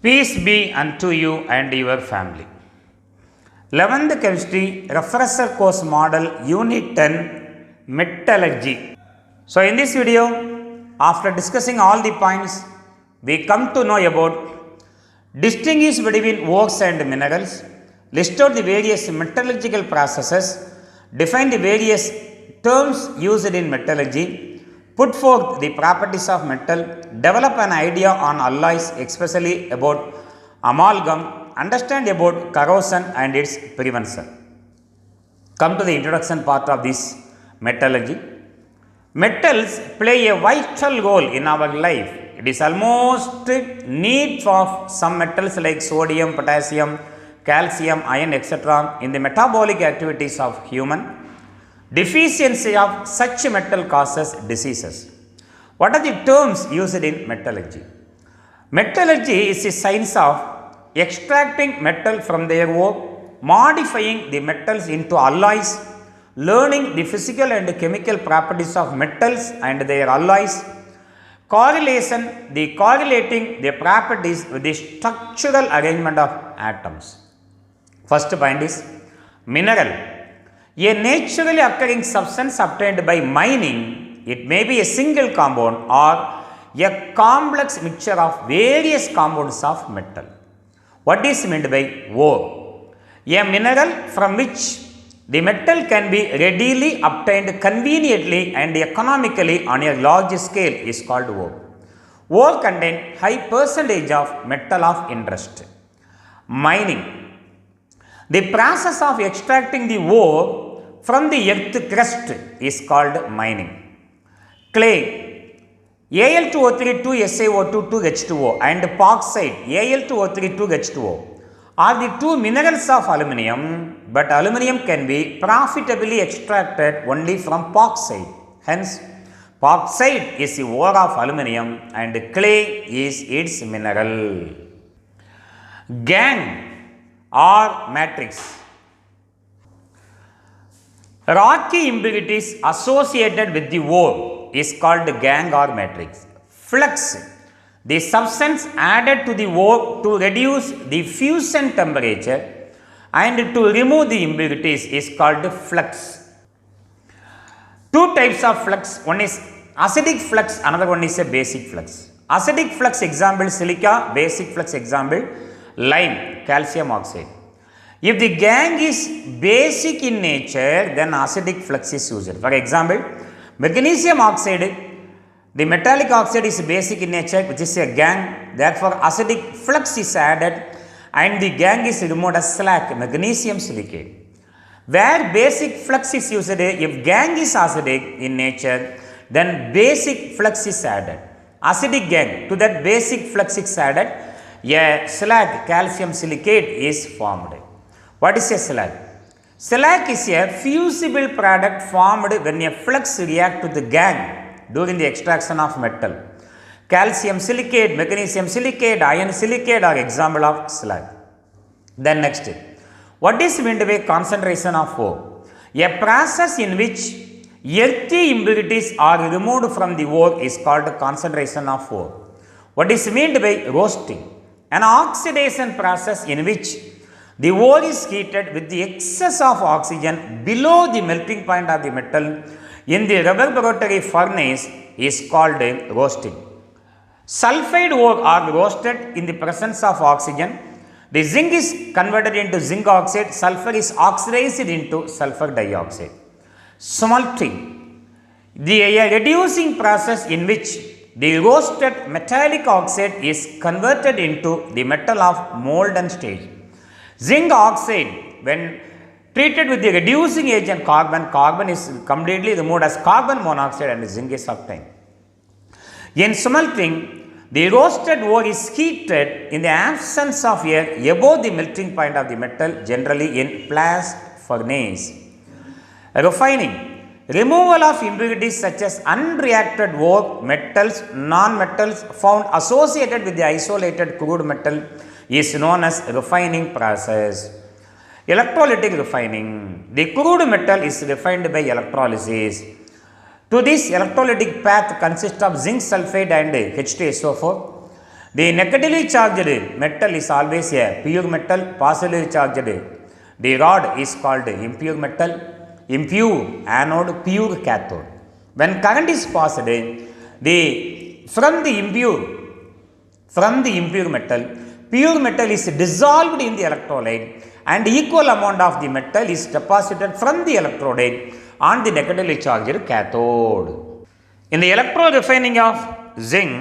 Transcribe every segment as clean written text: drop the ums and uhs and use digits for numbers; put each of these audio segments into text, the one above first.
Peace be unto you and your family. 11th Chemistry Refresher Course Model Unit 10 Metallurgy. So in this video, after discussing all the points, we come to know about distinguish between ores and minerals, list out the various metallurgical processes, define the various terms used in metallurgy, put forth the properties of metal, develop an idea on alloys, especially about amalgam, understand about corrosion and its prevention. Come to the introduction part of this metallurgy. Metals play a vital role in our life. It is almost need of some metals like sodium, potassium, calcium, iron, etc. in the metabolic activities of human. Deficiency of such metal causes diseases. What are the terms used in metallurgy? Metallurgy is a science of extracting metal from their ore, modifying the metals into alloys, learning the physical and chemical properties of metals and their alloys, correlating their properties with the structural arrangement of atoms. First point is mineral. A naturally occurring substance obtained by mining, it may be a single compound or a complex mixture of various compounds of metal. What is meant by ore? A mineral from which the metal can be readily obtained conveniently and economically on a large scale is called ore. Ore contains high percentage of metal of interest. Mining. The process of extracting the ore from the earth crust is called mining. Clay, Al2O3 2SiO2 2H2O and bauxite Al2O3 2H2O are the two minerals of aluminium, but aluminium can be profitably extracted only from bauxite. Hence, bauxite is the ore of aluminium and clay is its mineral. Gangue or matrix. Rocky impurities associated with the ore is called gangue or matrix. Flux, the substance added to the ore to reduce the fusion temperature and to remove the impurities is called flux. Two types of flux, one is acidic flux, another one is a basic flux. Acidic flux example silica, basic flux example lime, calcium oxide. If the gangue is basic in nature, then acidic flux is used. For example, magnesium oxide, the metallic oxide is basic in nature, which is a gangue. Therefore, acidic flux is added and the gangue is removed as slag, magnesium silicate. Where basic flux is used, if gangue is acidic in nature, then basic flux is added. Acidic gangue, to that basic flux is added, a slag, calcium silicate is formed. What is a slag? Slag is a fusible product formed when a flux reacts with the gangue during the extraction of metal. Calcium silicate, magnesium silicate, iron silicate are example of slag. Then next, what is meant by concentration of ore? A process in which earthy impurities are removed from the ore is called concentration of ore. What is meant by roasting? An oxidation process in which the ore is heated with the excess of oxygen below the melting point of the metal in the reverberatory furnace is called roasting. Sulfide ore are roasted in the presence of oxygen. The zinc is converted into zinc oxide, sulfur is oxidized into sulfur dioxide. Smelting, a reducing process in which the roasted metallic oxide is converted into the metal of molten stage. Zinc oxide, when treated with the reducing agent carbon is completely removed as carbon monoxide and zinc is obtained. In smelting, the roasted ore is heated in the absence of air above the melting point of the metal, generally in blast furnace. Refining, removal of impurities such as unreacted ore, metals, non-metals found associated with the isolated crude metal is known as refining process. Electrolytic refining. The crude metal is refined by electrolysis. To this electrolytic path consists of zinc sulfide and H2SO4. The negatively charged metal is always a pure metal, positively charged. The rod is called impure metal, impure anode, pure cathode. When current is passed, from the impure metal, pure metal is dissolved in the electrolyte and equal amount of the metal is deposited from the electrolyte on the negatively charged cathode. In the electro-refining of zinc,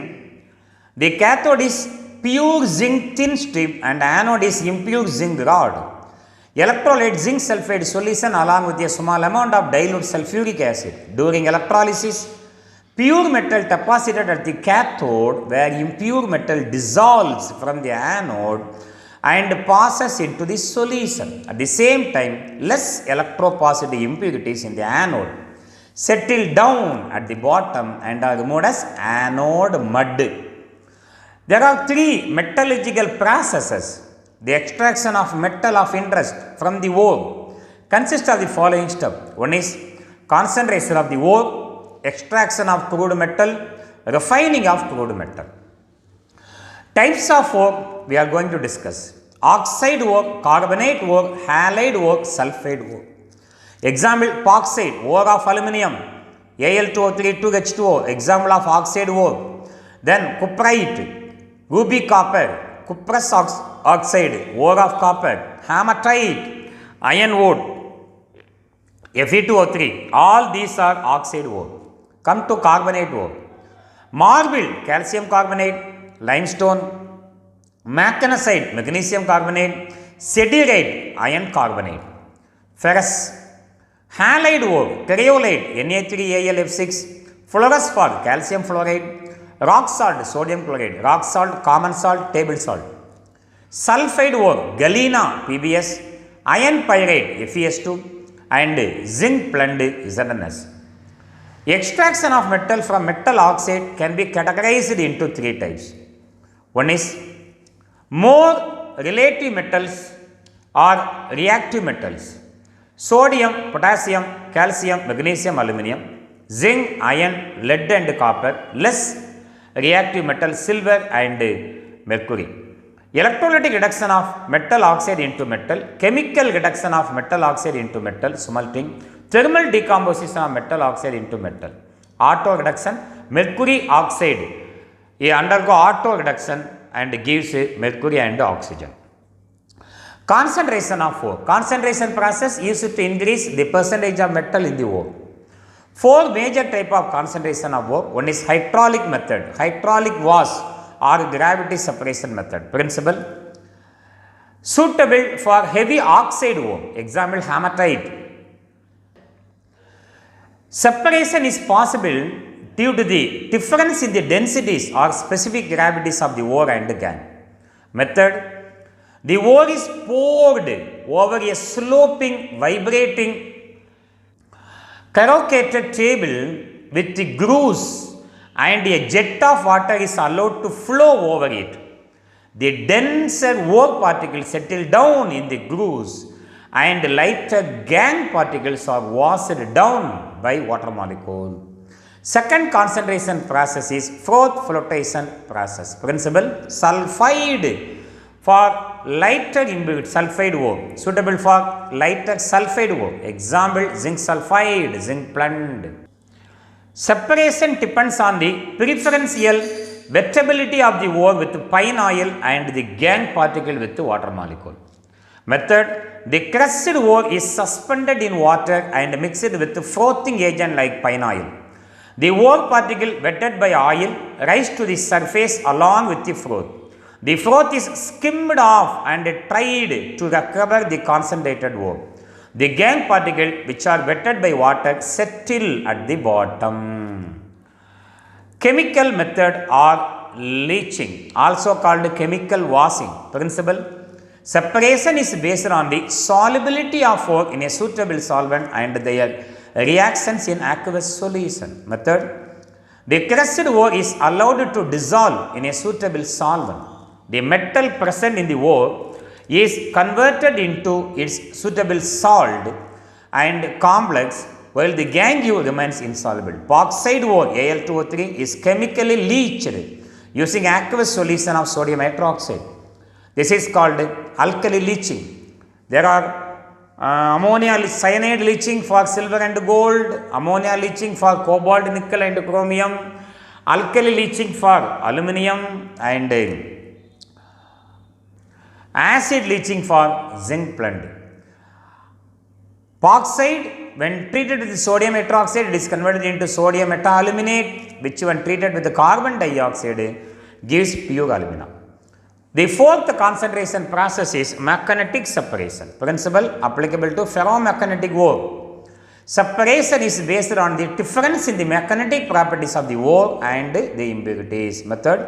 the cathode is pure zinc thin strip and anode is impure zinc rod. Electrolyte zinc sulfide solution along with a small amount of dilute sulfuric acid. During electrolysis, pure metal deposited at the cathode where impure metal dissolves from the anode and passes into the solution. At the same time, less electropositive impurities in the anode settle down at the bottom and are removed as anode mud. There are three metallurgical processes. The extraction of metal of interest from the ore consists of the following steps. One is concentration of the ore, extraction of crude metal, refining of crude metal. Types of ore we are going to discuss. Oxide ore, carbonate ore, halide ore, sulfide ore. Example, bauxite, ore of aluminum, Al2O3 2H2O, example of oxide ore. Then cuprite, ruby copper, cuprous oxide, ore of copper, hematite, iron ore, Fe2O3, all these are oxide ore. Come to carbonate ore. Marble, calcium carbonate, limestone, magnesite, magnesium carbonate, siderite, iron carbonate. Ferrous, halide ore, cryolite, Na3Al6, fluorspar, calcium fluoride, rock salt, sodium chloride, rock salt, common salt, table salt. Sulfide ore, galena, PbS, iron pyrite, Fe2, and zinc blende, ZnS. Extraction of metal from metal oxide can be categorized into three types. One is more relative metals or reactive metals. Sodium, potassium, calcium, magnesium, aluminum, zinc, iron, lead and copper, less reactive metal, silver and mercury. Electrolytic reduction of metal oxide into metal, chemical reduction of metal oxide into metal, smelting, thermal decomposition of metal oxide into metal. Auto reduction, mercury oxide, undergo auto reduction and gives mercury and oxygen. Concentration of ore. Concentration process used to increase the percentage of metal in the ore. Four major type of concentration of ore. One is hydraulic method, hydraulic wash or gravity separation method. Principle suitable for heavy oxide ore. Example, hematite. Separation is possible due to the difference in the densities or specific gravities of the ore and the gangue. Method: the ore is poured over a sloping, vibrating, corrugated table with the grooves and a jet of water is allowed to flow over it. The denser ore particles settle down in the grooves and lighter gangue particles are washed down by water molecule. Second concentration process is froth flotation process. Principle: sulfide for lighter imbued sulfide ore, suitable for lighter sulfide ore. Example, zinc sulfide, zinc blende. Separation depends on the preferential wettability of the ore with pine oil and the gangue particle with the water molecule. Method: the crushed ore is suspended in water and mixed with frothing agent like pine oil. The ore particle wetted by oil rise to the surface along with the froth. The froth is skimmed off and tried to recover the concentrated ore. The gangue particle which are wetted by water settle at the bottom. Chemical method or leaching, also called chemical washing. Principle: separation is based on the solubility of ore in a suitable solvent and their reactions in aqueous solution. Method: the crushed ore is allowed to dissolve in a suitable solvent. The metal present in the ore is converted into its suitable salt and complex while the gangue remains insoluble. Bauxite ore, Al2O3, is chemically leached using aqueous solution of sodium hydroxide. This is called alkali leaching. There are ammonia cyanide leaching for silver and gold, ammonia leaching for cobalt, nickel and chromium, alkali leaching for aluminum, and acid leaching for zinc blending. Bauxite, when treated with sodium hydroxide, it is converted into sodium metaluminate, which when treated with the carbon dioxide gives pure alumina. The fourth concentration process is magnetic separation, principle applicable to ferromagnetic ore. Separation is based on the difference in the magnetic properties of the ore and the impurities. Method: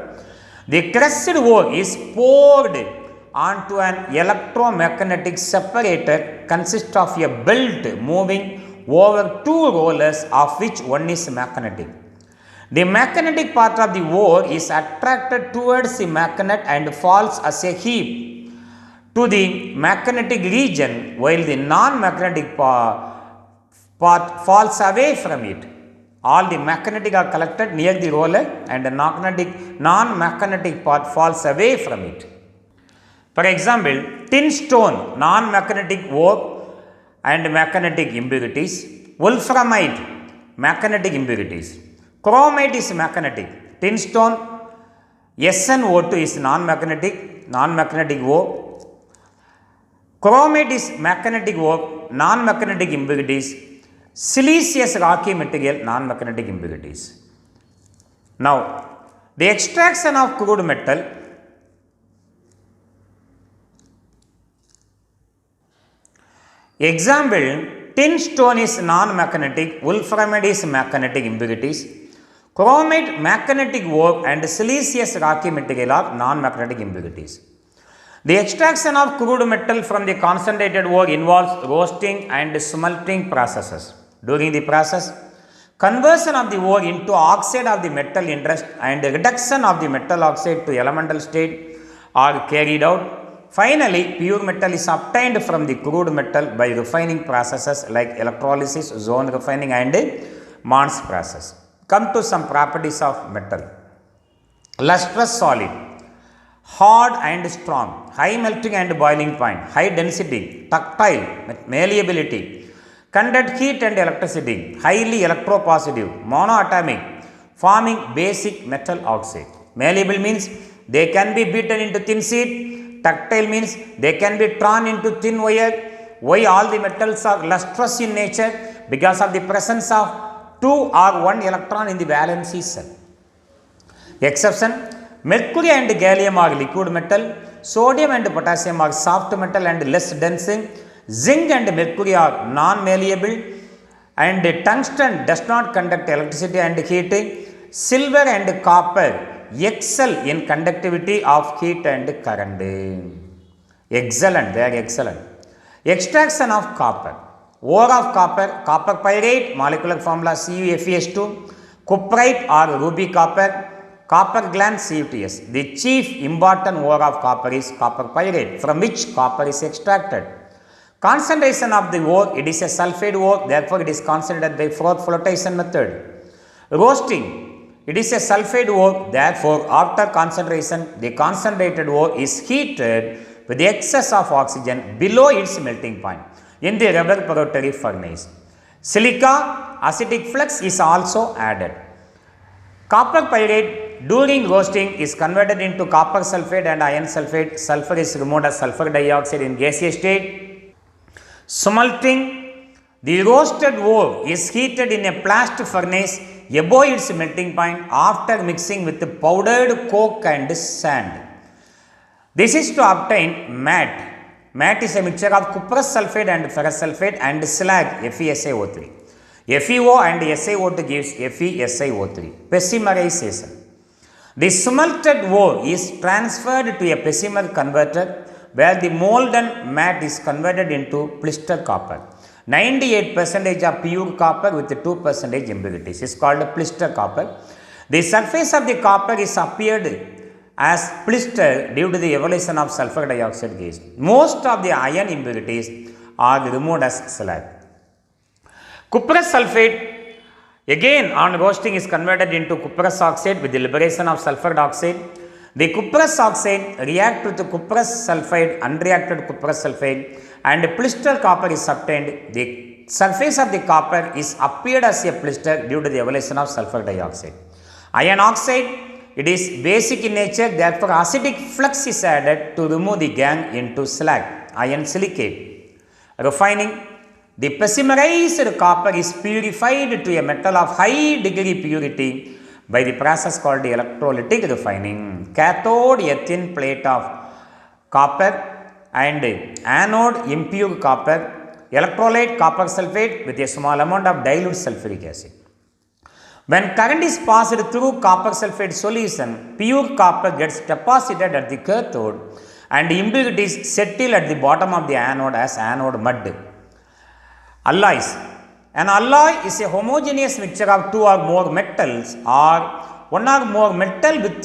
the crushed ore is poured onto an electromagnetic separator consists of a belt moving over two rollers, of which one is magnetic. The magnetic part of the ore is attracted towards the magnet and falls as a heap to the magnetic region, while the non-magnetic part falls away from it. All the magnetic are collected near the roller and the non-magnetic part falls away from it. For example, tin stone, non-magnetic ore and magnetic impurities. Wolframite, magnetic impurities. Chromite is magnetic. Tin stone, SnO2 is non-magnetic ore. Chromite is magnetic ore, non-magnetic impurities. Siliceous rocky material, non-magnetic impurities. Now, the extraction of crude metal. Example, tin stone is non-magnetic, wolframite is magnetic impurities, chromite magnetic ore and siliceous rocky material are non-magnetic impurities. The extraction of crude metal from the concentrated ore involves roasting and smelting processes. During the process, conversion of the ore into oxide of the metal interest and reduction of the metal oxide to elemental state are carried out. Finally, pure metal is obtained from the crude metal by refining processes like electrolysis, zone refining and Mann's process. Come to some properties of metal. Lustrous solid, hard and strong, high melting and boiling point, high density, ductile, malleability, conduct heat and electricity, highly electropositive, monoatomic, forming basic metal oxide. Malleable means they can be beaten into thin sheet. Ductile means they can be drawn into thin wire. Why all the metals are lustrous in nature? Because of the presence of 2 or 1 electron in the valency cell. Exception: mercury and gallium are liquid metal, sodium and potassium are soft metal and less dense, zinc and mercury are non-malleable, and tungsten does not conduct electricity and heat. Silver and copper excel in conductivity of heat and current. Excellent, they are excellent. Extraction of copper. Ore of copper, copper pyrite, molecular formula CuFeS2, cuprite or ruby copper, copper gland CuTs. The chief important ore of copper is copper pyrite, from which copper is extracted. Concentration of the ore, it is a sulfide ore, therefore it is considered by flotation method. Roasting, it is a sulfide ore, therefore after concentration, the concentrated ore is heated with the excess of oxygen below its melting point in the reverberatory furnace. Silica, acidic flux is also added. Copper pyrite during roasting is converted into copper sulfate and iron sulfate. Sulfur is removed as sulfur dioxide in gaseous state. Smelting, the roasted ore is heated in a blast furnace above its melting point after mixing with powdered coke and sand. This is to obtain matte. Matte is a mixture of cuprous sulfate and ferrous sulfate and slag FeSiO3. FeO and SiO2 gives FeSiO3. Pessimerization. The smelted ore is transferred to a pessimer converter where the molten matte is converted into blister copper. 98% of pure copper with 2% impurities is called blister copper. The surface of the copper is appeared as blister due to the evolution of sulfur dioxide gas. Most of the iron impurities are removed as slag. Cuprous sulfate Again, on roasting is converted into cuprous oxide with the liberation of sulfur dioxide. The cuprous oxide react with the cuprous sulfide, unreacted cuprous sulfide, and blister copper is obtained. The surface of the copper is appeared as a blister due to the evolution of sulfur dioxide. Iron oxide, it is basic in nature, therefore acidic flux is added to remove the gangue into slag. Iron silicate. Refining, the pessimerized copper is purified to a metal of high degree purity by the process called electrolytic refining. Cathode, a thin plate of copper, and anode, impure copper. Electrolyte, copper sulfate with a small amount of dilute sulfuric acid. When current is passed through copper sulfate solution, pure copper gets deposited at the cathode and impurities settle at the bottom of the anode as anode mud. Alloys. An alloy is a homogeneous mixture of two or more metals or one or more metal with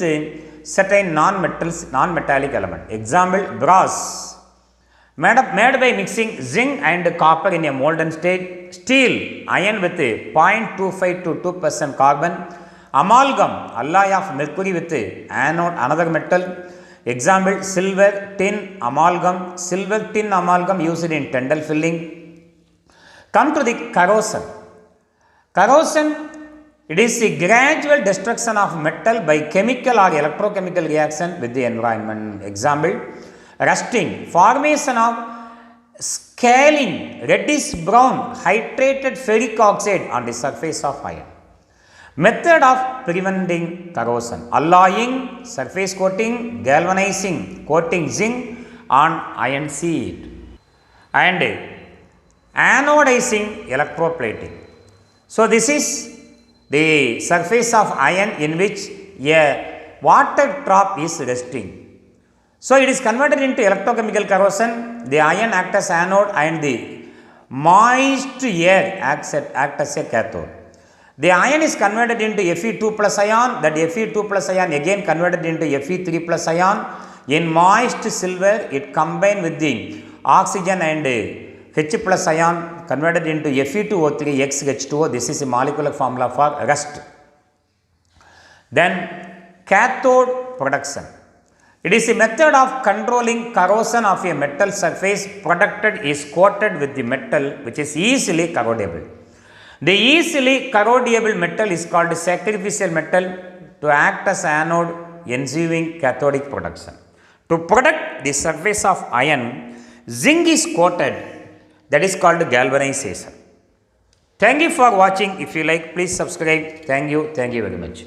certain non-metallic element. Example, brass. Made by mixing zinc and copper in a molten state. Steel, iron with 0.25 to 2% carbon. Amalgam, alloy of mercury with anode, another metal. Example, silver, tin, amalgam. Silver, tin, amalgam used in tendon filling. Come to the corrosion. Corrosion, it is the gradual destruction of metal by chemical or electrochemical reaction with the environment. Example, rusting, formation of scaling, reddish brown hydrated ferric oxide on the surface of iron. Method of preventing corrosion: alloying, surface coating, galvanizing, coating zinc on iron sheet, and anodizing, electroplating. So this is the surface of iron in which a water drop is resting. So it is converted into electrochemical corrosion. The iron acts as anode and the moist air acts as a cathode. The iron is converted into Fe2 plus ion. That Fe2 plus ion again converted into Fe3 plus ion. In moist silver, it combined with the oxygen and H plus ion converted into Fe2O3 XH2O. This is a molecular formula for rust. Then cathode production. It is a method of controlling corrosion of a metal surface. Product is coated with the metal which is easily corrodable. The easily corrodable metal is called sacrificial metal to act as anode, enseving cathodic production. To protect the surface of iron, zinc is coated. That is called galvanization. Thank you for watching. If you like, please subscribe. Thank you very much.